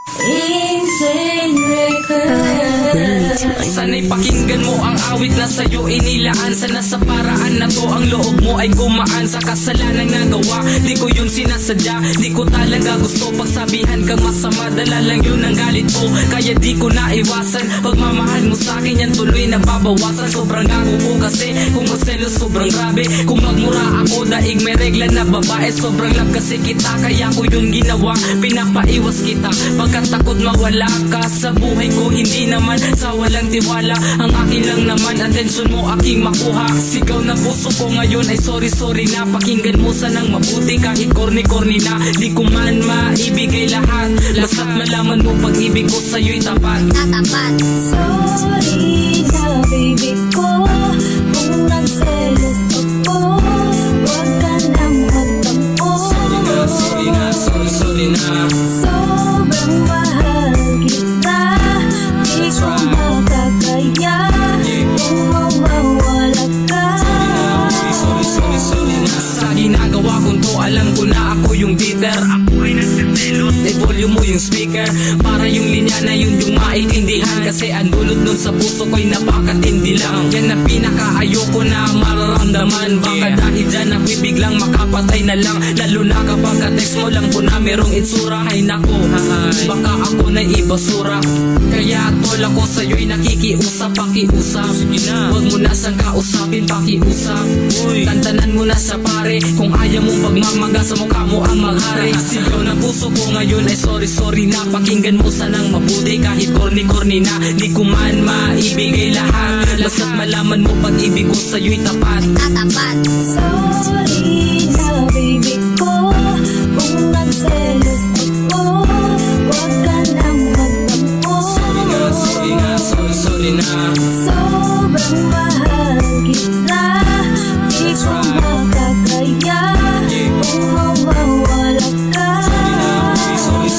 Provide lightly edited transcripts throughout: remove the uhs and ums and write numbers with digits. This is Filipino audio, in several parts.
Insane record. Sana'y pakinggan mo ang awit na sa'yo inilaan. Sana sa paraan na to ang loob mo ay gumaan. Sa kasalanang nagawa, di ko yun sinasadya. Di ko talaga gusto pagsabihan kang masama. Dala lang yun ang galit ko, kaya di ko naiwasan. Pagmamahal mo sa'kin yan tuloy nababawasan. Sobrang gago ko kasi kung magselos sobrang grabe. Kung magmura ako daig may regla na babae. Sobrang love kasi kita kaya ko yun ginawa. Pinapaiwas kita pagkat takot mawala ka sa buhay ko. Hindi naman sa walang tiwala, ang akin lang naman atensyon mo aking makuha. Sigaw na puso ko ngayon ay sorry na. Pakinggan mo sanang mabuti kahit corny na. Di ko man maibigay lahat, basta't malaman mo pag-ibig ko sa'yo'y tapat. Sorry na baby ko kung nagselos ako. Huwag ka nang magtampo. Sorry na. Sobrang mahal kita, di ko makakaya kung mawawala ka. Sorry na. Sa ginagawa kong to alam ko na ako yung bitter. Ako ay nagsiselos. I-volume mo yung speaker para yung linya na yun yung maintindihan. Kasi ang dulot nun sa puso ko'y napakatindi lang. Yan na pinakaayoko na mararamdaman. Baka dahil dyan ako'y biglang makapatay na lang. Lalo na kapag ka-text mo lang po na merong itsura. Ay nako, baka ako na ibasura. Kaya tol ako sa'yo'y nakikiusap, pakiusap. Huwag mo na sang kausapin, pakiusap. Tantanan mo na sa pare kung ayaw mong pagmamaga sa mukha mo ang maghari. Sigaw na puso ko ngayon ay sorry na. Pakinggan mo sanang mabuti kahit corny na. Di ko man maibigay lahat, basta't malaman mo pag-ibig ko sa'yo'y tapat. Sorry na baby ko kung nagselos ako. Huwag ka nang magtampo. Sorry na. Sobrang mahal kita, di ko makakaya kung mawawala ka. Sorry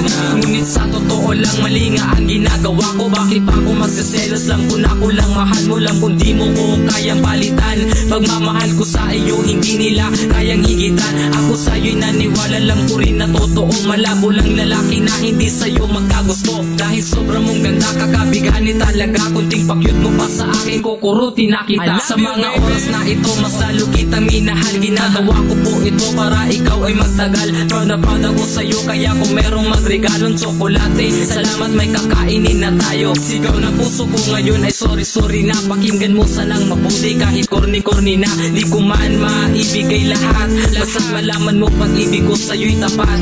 na. Ngunit sa totoo lang mali nga ang ginagawa ko. Bakit pa ako magsiselos lang kung ako lang mahal mo lang kung di mo ko kayang palitan. Pagmamahal ko sa iyo hindi nila kayang higitan. Ako sa'yo'y naniwala lang ko rin na totoo. Malabo lang lalaki na hindi sa'yo magkagusto. Dahil sobrang mong ganda kakabigani talaga. Kunting pakyut mo pa sa akin kukurutin na kita. Sa mga oras na ito mas lalo kitang minahal. Ginagawa ko po ito para ikaw ay magtagal. Proud na proud ako sa'yo kaya kung merong magregalong tsokolate, salamat may kakainin na tayo. Sigaw na puso ko ngayon ay sorry na. Pakinggan mo sanang mabuti kahit corny na. Di ko man maibigay lahat, basta't malaman mo pag-ibig ko sa'yo'y tapat.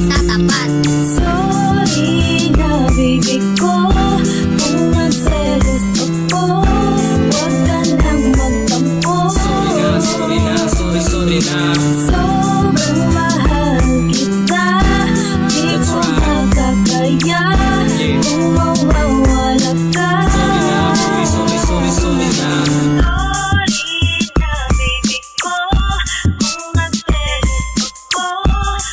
Sorry na baby ko kung nagselos ako. Huwag ka nang magtampo. Sorry na. Sobrang mahal kita, di ko makakaya kung mawawala ka. Sorry na. Sorry na baby ko kung nagselos ako.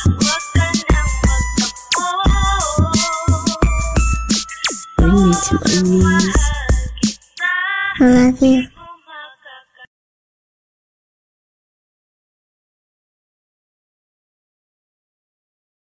Huwag ka nang magtampo. Bring me to my knees. Mahal kita. I love you.